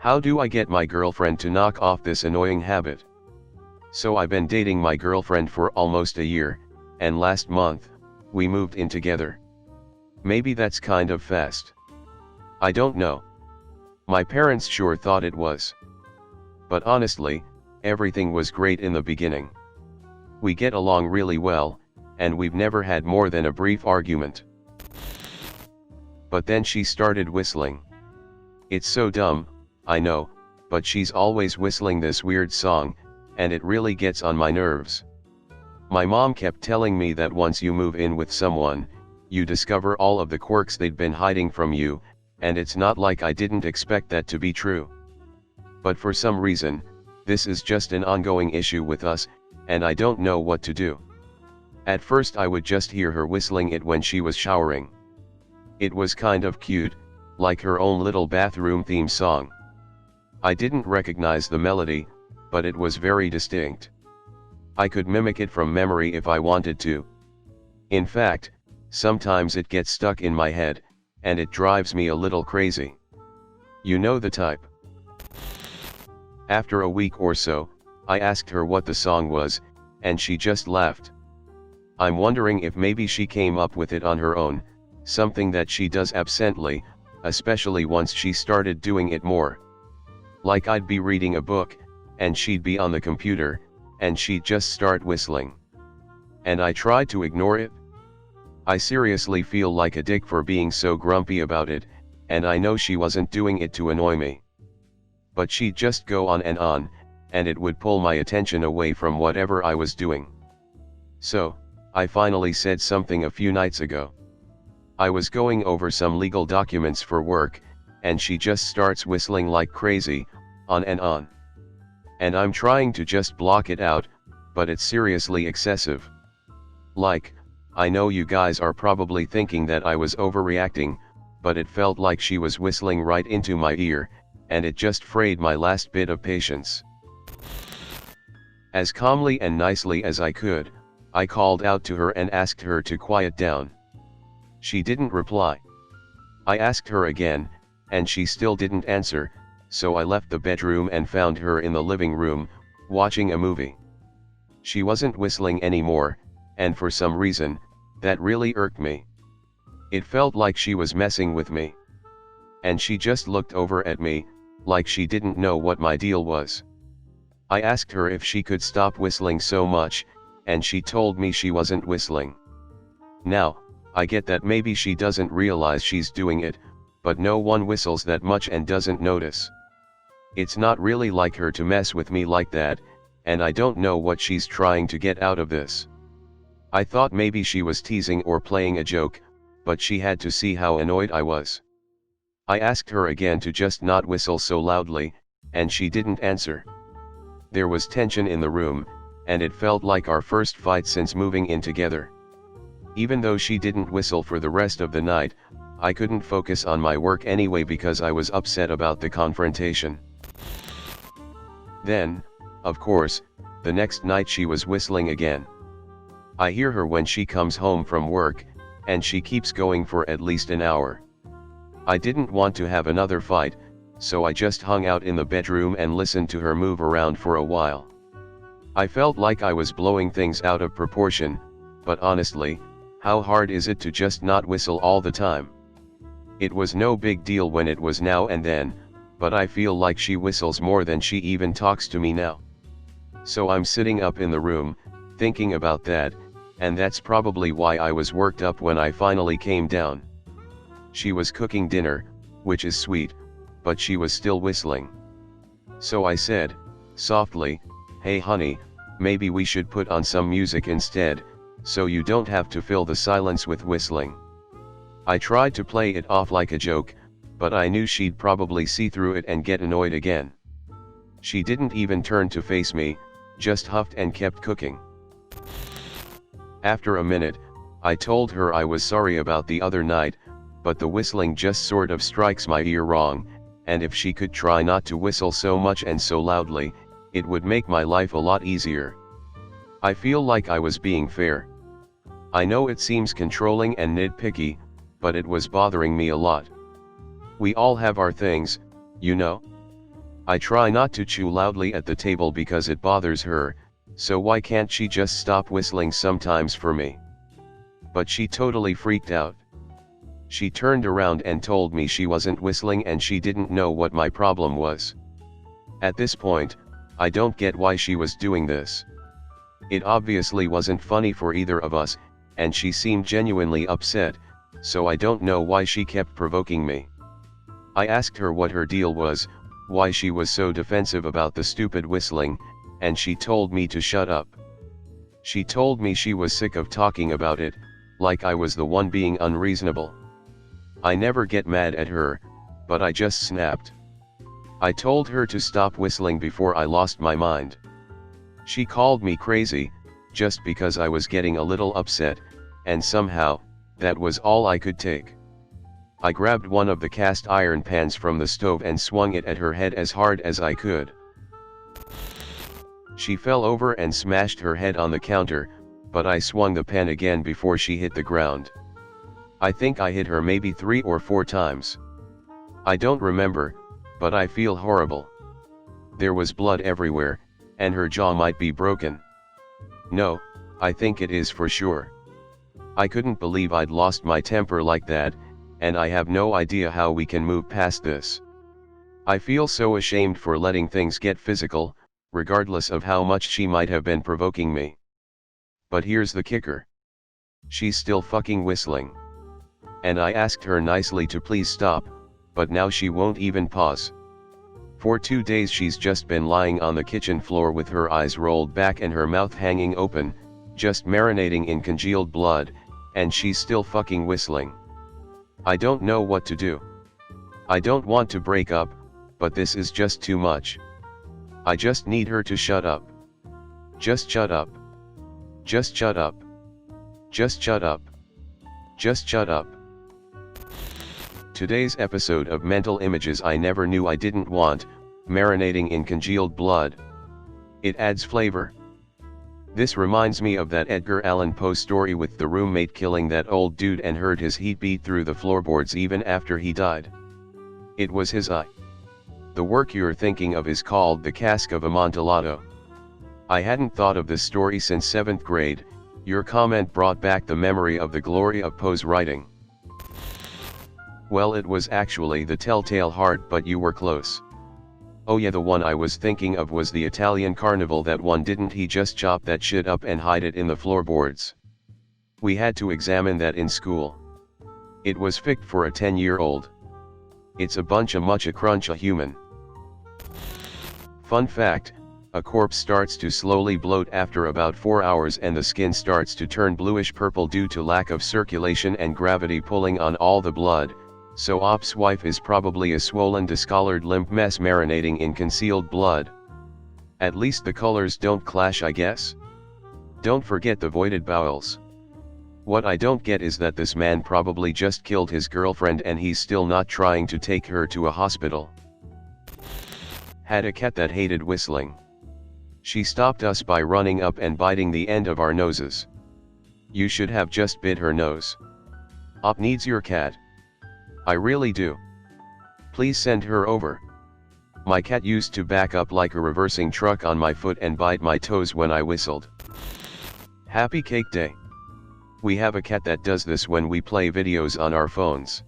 How do I get my girlfriend to knock off this annoying habit? So I've been dating my girlfriend for almost a year, and last month, we moved in together. Maybe that's kind of fast. I don't know. My parents sure thought it was. But honestly, everything was great in the beginning. We get along really well, and we've never had more than a brief argument. But then she started whistling. It's so dumb, I know, but she's always whistling this weird song, and it really gets on my nerves. My mom kept telling me that once you move in with someone, you discover all of the quirks they'd been hiding from you, and it's not like I didn't expect that to be true. But for some reason, this is just an ongoing issue with us, and I don't know what to do. At first I would just hear her whistling it when she was showering. It was kind of cute, like her own little bathroom theme song. I didn't recognize the melody, but it was very distinct. I could mimic it from memory if I wanted to. In fact, sometimes it gets stuck in my head, and it drives me a little crazy. You know the type. After a week or so, I asked her what the song was, and she just laughed. I'm wondering if maybe she came up with it on her own, something that she does absently, especially once she started doing it more. Like I'd be reading a book, and she'd be on the computer, and she'd just start whistling. And I tried to ignore it. I seriously feel like a dick for being so grumpy about it, and I know she wasn't doing it to annoy me. But she'd just go on, and it would pull my attention away from whatever I was doing. So, I finally said something a few nights ago. I was going over some legal documents for work, and she just starts whistling like crazy, on. And I'm trying to just block it out, but it's seriously excessive. Like, I know you guys are probably thinking that I was overreacting, but it felt like she was whistling right into my ear, and it just frayed my last bit of patience. As calmly and nicely as I could, I called out to her and asked her to quiet down. She didn't reply. I asked her again, and she still didn't answer, so I left the bedroom and found her in the living room, watching a movie. She wasn't whistling anymore, and for some reason, that really irked me. It felt like she was messing with me. And she just looked over at me, like she didn't know what my deal was. I asked her if she could stop whistling so much, and she told me she wasn't whistling. Now, I get that maybe she doesn't realize she's doing it, but no one whistles that much and doesn't notice. It's not really like her to mess with me like that, and I don't know what she's trying to get out of this. I thought maybe she was teasing or playing a joke, but she had to see how annoyed I was. I asked her again to just not whistle so loudly, and she didn't answer. There was tension in the room, and it felt like our first fight since moving in together. Even though she didn't whistle for the rest of the night, I couldn't focus on my work anyway because I was upset about the confrontation. Then, of course, the next night she was whistling again. I hear her when she comes home from work, and she keeps going for at least an hour. I didn't want to have another fight, so I just hung out in the bedroom and listened to her move around for a while. I felt like I was blowing things out of proportion, but honestly, how hard is it to just not whistle all the time? It was no big deal when it was now and then, but I feel like she whistles more than she even talks to me now. So I'm sitting up in the room, thinking about that, and that's probably why I was worked up when I finally came down. She was cooking dinner, which is sweet, but she was still whistling. So I said, softly, "Hey honey, maybe we should put on some music instead, so you don't have to fill the silence with whistling." I tried to play it off like a joke, but I knew she'd probably see through it and get annoyed again. She didn't even turn to face me, just huffed and kept cooking. After a minute, I told her I was sorry about the other night, but the whistling just sort of strikes my ear wrong, and if she could try not to whistle so much and so loudly, it would make my life a lot easier. I feel like I was being fair. I know it seems controlling and nitpicky, but it was bothering me a lot. We all have our things, you know? I try not to chew loudly at the table because it bothers her, so why can't she just stop whistling sometimes for me? But she totally freaked out. She turned around and told me she wasn't whistling and she didn't know what my problem was. At this point, I don't get why she was doing this. It obviously wasn't funny for either of us, and she seemed genuinely upset, so I don't know why she kept provoking me. I asked her what her deal was, why she was so defensive about the stupid whistling, and she told me to shut up. She told me she was sick of talking about it, like I was the one being unreasonable. I never get mad at her, but I just snapped. I told her to stop whistling before I lost my mind. She called me crazy, just because I was getting a little upset, and somehow, that was all I could take. I grabbed one of the cast iron pans from the stove and swung it at her head as hard as I could. She fell over and smashed her head on the counter, but I swung the pan again before she hit the ground. I think I hit her maybe 3 or 4 times. I don't remember, but I feel horrible. There was blood everywhere, and her jaw might be broken. No, I think it is for sure. I couldn't believe I'd lost my temper like that, and I have no idea how we can move past this. I feel so ashamed for letting things get physical, regardless of how much she might have been provoking me. But here's the kicker. She's still fucking whistling. And I asked her nicely to please stop, but now she won't even pause. For 2 days she's just been lying on the kitchen floor with her eyes rolled back and her mouth hanging open, just marinating in congealed blood, and she's still fucking whistling. I don't know what to do. I don't want to break up, but this is just too much. I just need her to shut up. Just shut up. Just shut up. Just shut up. Just shut up. Today's episode of Mental Images I Never Knew I Didn't Want, marinating in congealed blood. It adds flavor. This reminds me of that Edgar Allan Poe story with the roommate killing that old dude and heard his heat beat through the floorboards even after he died. It was his eye. The work you're thinking of is called The Cask of Amontillado. I hadn't thought of this story since 7th grade. Your comment brought back the memory of the glory of Poe's writing. Well, it was actually The Telltale Heart, but you were close. Oh yeah, the one I was thinking of was the Italian carnival. That one, didn't he just chop that shit up and hide it in the floorboards? We had to examine that in school. It was fic for a 10-year-old. It's a bunch of mucha cruncha human. Fun fact, a corpse starts to slowly bloat after about 4 hours and the skin starts to turn bluish purple due to lack of circulation and gravity pulling on all the blood, so Op's wife is probably a swollen, discolored limp mess marinating in concealed blood. At least the colors don't clash, I guess. Don't forget the voided bowels. What I don't get is that this man probably just killed his girlfriend and he's still not trying to take her to a hospital. Had a cat that hated whistling. She stopped us by running up and biting the end of our noses. You should have just bit her nose. Op needs your cat. I really do. Please send her over. My cat used to back up like a reversing truck on my foot and bite my toes when I whistled. Happy Cake Day. We have a cat that does this when we play videos on our phones.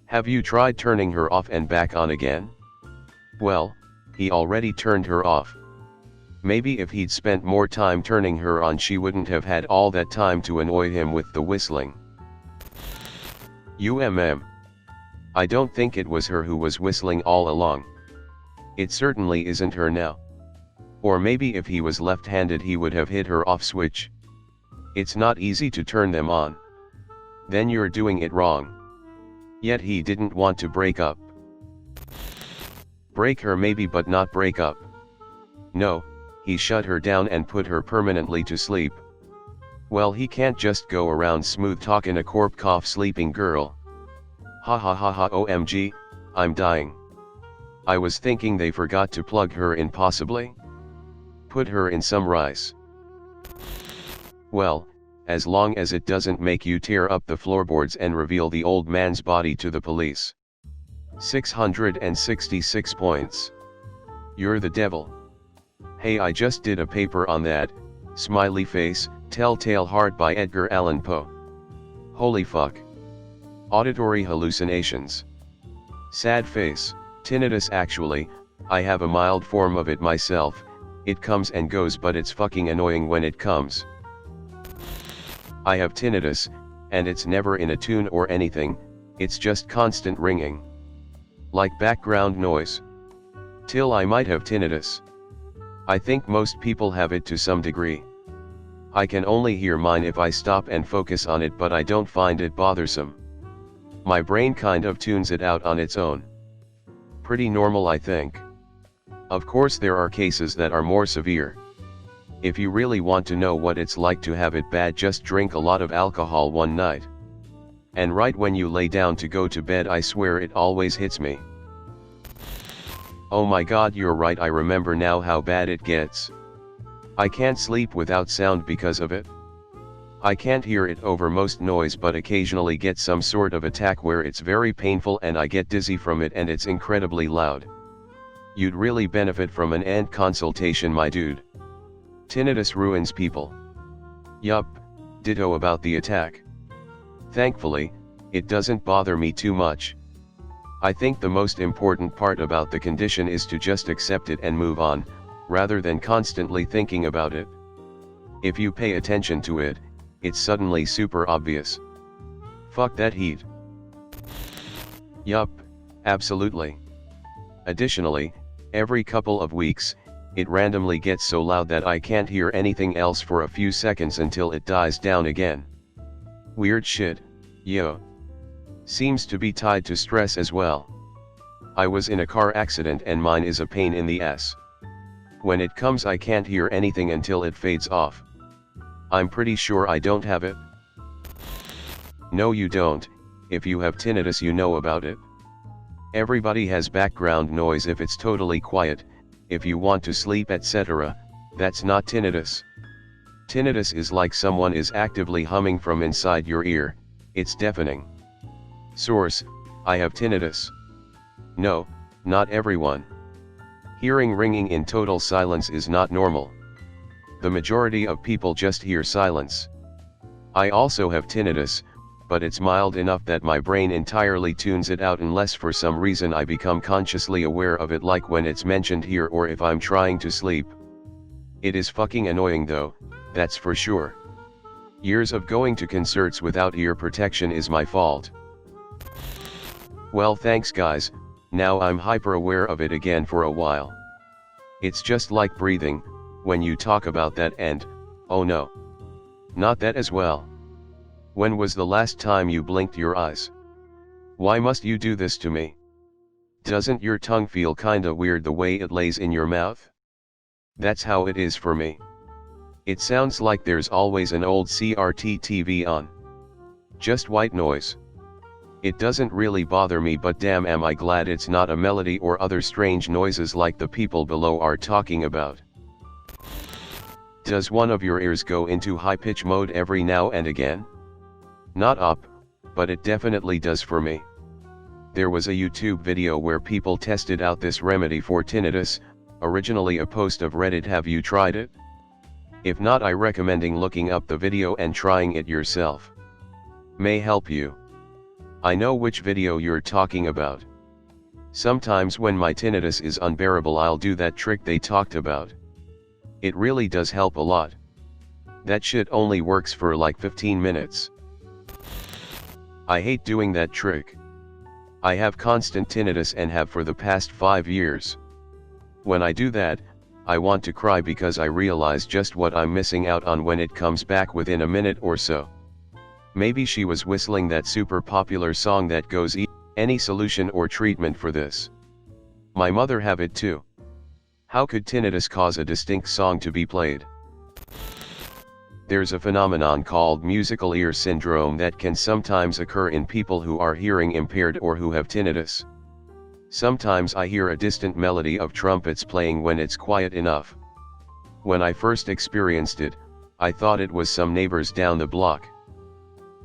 Have you tried turning her off and back on again? Well, he already turned her off. Maybe if he'd spent more time turning her on, she wouldn't have had all that time to annoy him with the whistling. I don't think it was her who was whistling all along. It certainly isn't her now. Or maybe if he was left-handed he would have hit her off switch. It's not easy to turn them on. Then you're doing it wrong. Yet he didn't want to break up. Break her maybe, but not break up. No, he shut her down and put her permanently to sleep. Well, he can't just go around smooth talking a corp cough sleeping girl. Ha ha ha ha, OMG, I'm dying. I was thinking they forgot to plug her in, possibly. Put her in some rice. Well, as long as it doesn't make you tear up the floorboards and reveal the old man's body to the police. 666 points. You're the devil. Hey, I just did a paper on that, smiley face, Telltale Heart by Edgar Allan Poe. Holy fuck. Auditory hallucinations. Sad face, tinnitus. Actually, I have a mild form of it myself, it comes and goes but it's fucking annoying when it comes. I have tinnitus, and it's never in a tune or anything, it's just constant ringing. Like background noise. Till I might have tinnitus. I think most people have it to some degree. I can only hear mine if I stop and focus on it, but I don't find it bothersome. My brain kind of tunes it out on its own. Pretty normal, I think. Of course there are cases that are more severe. If you really want to know what it's like to have it bad, just drink a lot of alcohol one night. And right when you lay down to go to bed, I swear it always hits me. Oh my god, you're right, I remember now how bad it gets. I can't sleep without sound because of it. I can't hear it over most noise, but occasionally get some sort of attack where it's very painful and I get dizzy from it and it's incredibly loud. You'd really benefit from an ant consultation, my dude. Tinnitus ruins people. Yup, ditto about the attack. Thankfully, it doesn't bother me too much. I think the most important part about the condition is to just accept it and move on, rather than constantly thinking about it. If you pay attention to it, it's suddenly super obvious. Fuck that heat. Yup, absolutely. Additionally, every couple of weeks, it randomly gets so loud that I can't hear anything else for a few seconds until it dies down again. Weird shit, yo. Seems to be tied to stress as well. I was in a car accident and mine is a pain in the ass. When it comes, I can't hear anything until it fades off. I'm pretty sure I don't have it. No, you don't. If you have tinnitus, you know about it. Everybody has background noise if it's totally quiet, if you want to sleep, etc. That's not tinnitus. Tinnitus is like someone is actively humming from inside your ear, it's deafening. Source: I have tinnitus. No, not everyone. Hearing ringing in total silence is not normal. The majority of people just hear silence. I also have tinnitus, but it's mild enough that my brain entirely tunes it out unless for some reason I become consciously aware of it, like when it's mentioned here or if I'm trying to sleep. It is fucking annoying though, that's for sure. Years of going to concerts without ear protection is my fault. Well, thanks guys, now I'm hyper aware of it again for a while. It's just like breathing, when you talk about that and, oh no. Not that as well. When was the last time you blinked your eyes? Why must you do this to me? Doesn't your tongue feel kinda weird the way it lays in your mouth? That's how it is for me. It sounds like there's always an old CRT TV on. Just white noise. It doesn't really bother me, but damn am I glad it's not a melody or other strange noises like the people below are talking about. Does one of your ears go into high-pitch mode every now and again? Not up, but it definitely does for me. There was a YouTube video where people tested out this remedy for tinnitus, originally a post of Reddit. Have you tried it? If not, I recommending looking up the video and trying it yourself. May help you. I know which video you're talking about. Sometimes when my tinnitus is unbearable, I'll do that trick they talked about. It really does help a lot. That shit only works for like 15 minutes. I hate doing that trick. I have constant tinnitus and have for the past 5 years. When I do that, I want to cry because I realize just what I'm missing out on when it comes back within a minute or so. Maybe she was whistling that super popular song that goes, any solution or treatment for this? My mother have it too. How could tinnitus cause a distinct song to be played? There's a phenomenon called musical ear syndrome that can sometimes occur in people who are hearing impaired or who have tinnitus. Sometimes I hear a distant melody of trumpets playing when it's quiet enough. When I first experienced it, I thought it was some neighbors down the block.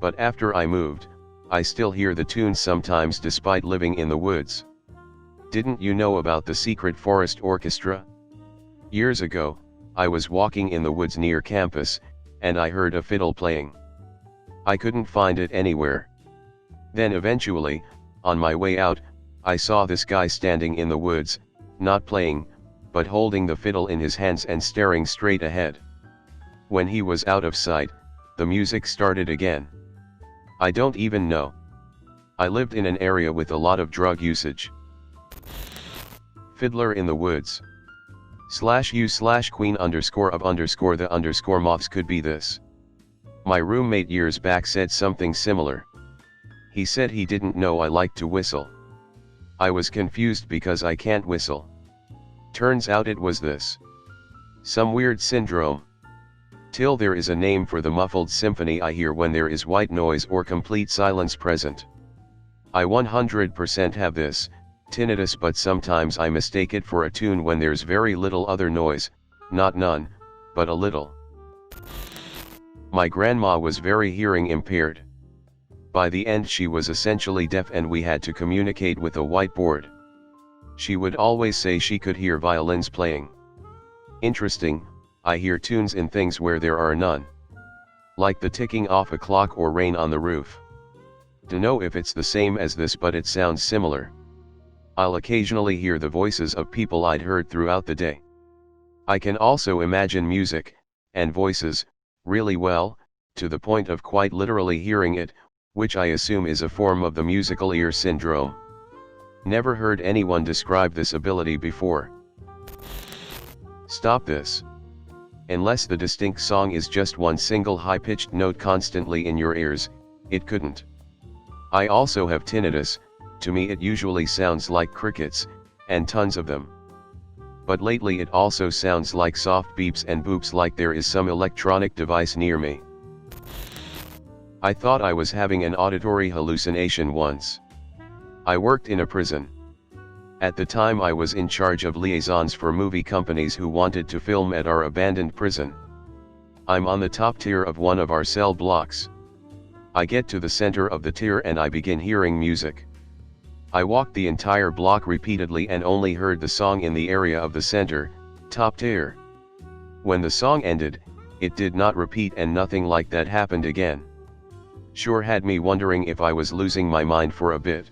But after I moved, I still hear the tunes sometimes despite living in the woods. Didn't you know about the secret forest orchestra? Years ago, I was walking in the woods near campus, and I heard a fiddle playing. I couldn't find it anywhere. Then eventually, on my way out, I saw this guy standing in the woods, not playing, but holding the fiddle in his hands and staring straight ahead. When he was out of sight, the music started again. I don't even know. I lived in an area with a lot of drug usage. Fiddler in the woods. /u/queen _of _ the moths could be this. My roommate years back said something similar. He said he didn't know I liked to whistle. I was confused because I can't whistle. Turns out it was this. Some weird syndrome. Till there is a name for the muffled symphony I hear when there is white noise or complete silence present. I 100% have this, tinnitus, but sometimes I mistake it for a tune when there's very little other noise, not none, but a little. My grandma was very hearing impaired. By the end she was essentially deaf and we had to communicate with a whiteboard. She would always say she could hear violins playing. Interesting, I hear tunes in things where there are none. Like the ticking off a clock or rain on the roof. Dunno if it's the same as this, but it sounds similar. I'll occasionally hear the voices of people I'd heard throughout the day. I can also imagine music, and voices, really well, to the point of quite literally hearing it, which I assume is a form of the musical ear syndrome. Never heard anyone describe this ability before. Stop this. Unless the distinct song is just one single high-pitched note constantly in your ears, it couldn't. I also have tinnitus. To me it usually sounds like crickets, and tons of them. But lately it also sounds like soft beeps and boops, like there is some electronic device near me. I thought I was having an auditory hallucination once. I worked in a prison. At the time I was in charge of liaisons for movie companies who wanted to film at our abandoned prison. I'm on the top tier of one of our cell blocks. I get to the center of the tier and I begin hearing music. I walked the entire block repeatedly and only heard the song in the area of the center, top tier. When the song ended, it did not repeat and nothing like that happened again. Sure had me wondering if I was losing my mind for a bit.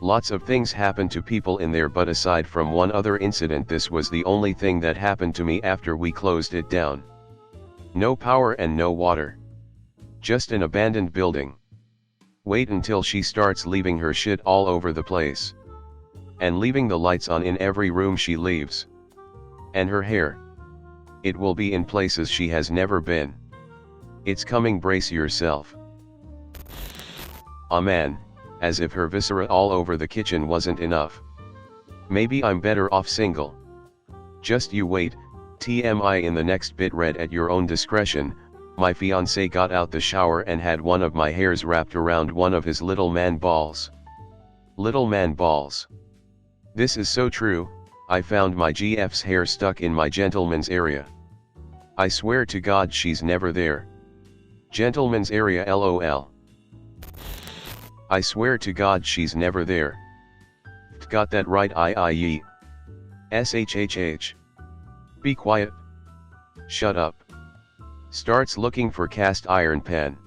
Lots of things happened to people in there, but aside from one other incident, this was the only thing that happened to me after we closed it down. No power and no water. Just an abandoned building. Wait until she starts leaving her shit all over the place. And leaving the lights on in every room she leaves. And her hair. It will be in places she has never been. It's coming, brace yourself. Ah man, as if her viscera all over the kitchen wasn't enough. Maybe I'm better off single. Just you wait, TMI in the next bit, read at your own discretion. My fiancé got out the shower and had one of my hairs wrapped around one of his little man balls. Little man balls. This is so true. I found my GF's hair stuck in my gentleman's area. I swear to God she's never there. Gentleman's area LOL. I swear to God she's never there. Got that right, IIE. SHHH. Be quiet. Shut up. Starts looking for cast iron pan.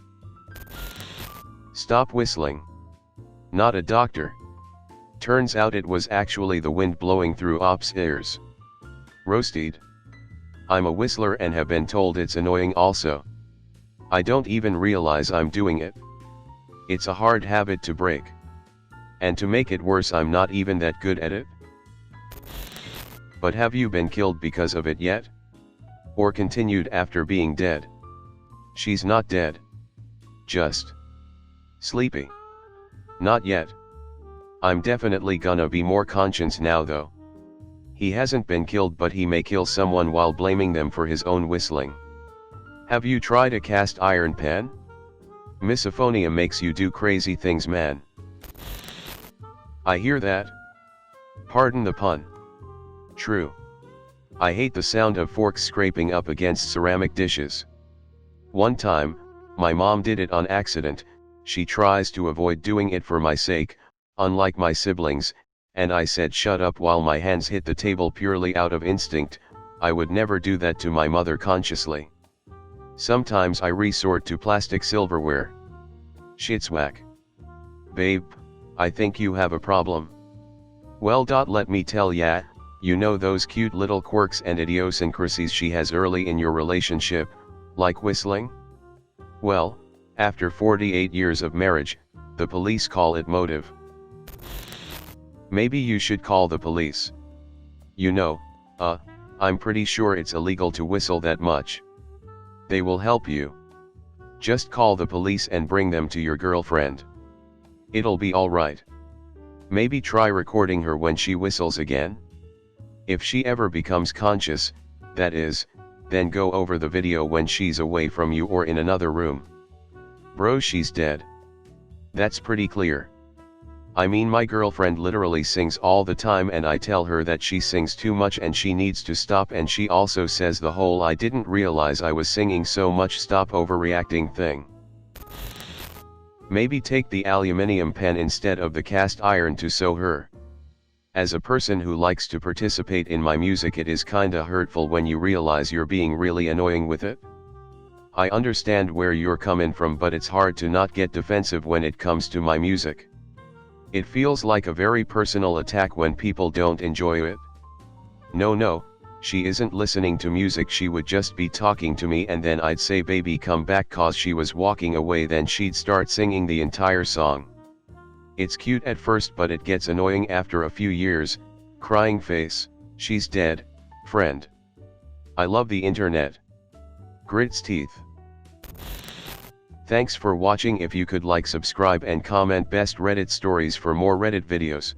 Stop whistling. Not a doctor. Turns out it was actually the wind blowing through ops' ears. Roasted. I'm a whistler and have been told it's annoying also. I don't even realize I'm doing it. It's a hard habit to break. And to make it worse, I'm not even that good at it. But have you been killed because of it yet? Or continued after being dead? She's not dead. Just sleepy. Not yet. I'm definitely gonna be more conscious now though. He hasn't been killed, but he may kill someone while blaming them for his own whistling. Have you tried a cast iron pan? Misophonia makes you do crazy things, man. I hear that. Pardon the pun. True. I hate the sound of forks scraping up against ceramic dishes. One time, my mom did it on accident. She tries to avoid doing it for my sake. Unlike my siblings, and I said shut up while my hands hit the table purely out of instinct. I would never do that to my mother consciously. Sometimes I resort to plastic silverware. Shit's whack. Babe, I think you have a problem. Well, let me tell ya, you know those cute little quirks and idiosyncrasies she has early in your relationship, like whistling? Well, after 48 years of marriage, the police call it motive. Maybe you should call the police. You know, I'm pretty sure it's illegal to whistle that much. They will help you. Just call the police and bring them to your girlfriend. It'll be alright. Maybe try recording her when she whistles again. If she ever becomes conscious, that is, then go over the video when she's away from you or in another room. Bro, she's dead. That's pretty clear. I mean, my girlfriend literally sings all the time and I tell her that she sings too much and she needs to stop, and she also says the whole "I didn't realize I was singing so much, stop overreacting" thing. Maybe take the aluminium pen instead of the cast iron to sew her. As a person who likes to participate in my music, it is kinda hurtful when you realize you're being really annoying with it. I understand where you're coming from, but it's hard to not get defensive when it comes to my music. It feels like a very personal attack when people don't enjoy it. No, she isn't listening to music, she would just be talking to me, and then I'd say baby come back cause she was walking away, then she'd start singing the entire song. It's cute at first but it gets annoying after a few years. Crying face, she's dead, friend. I love the internet. Grits teeth. Thanks for watching. If you could like, subscribe and comment best Reddit stories for more Reddit videos.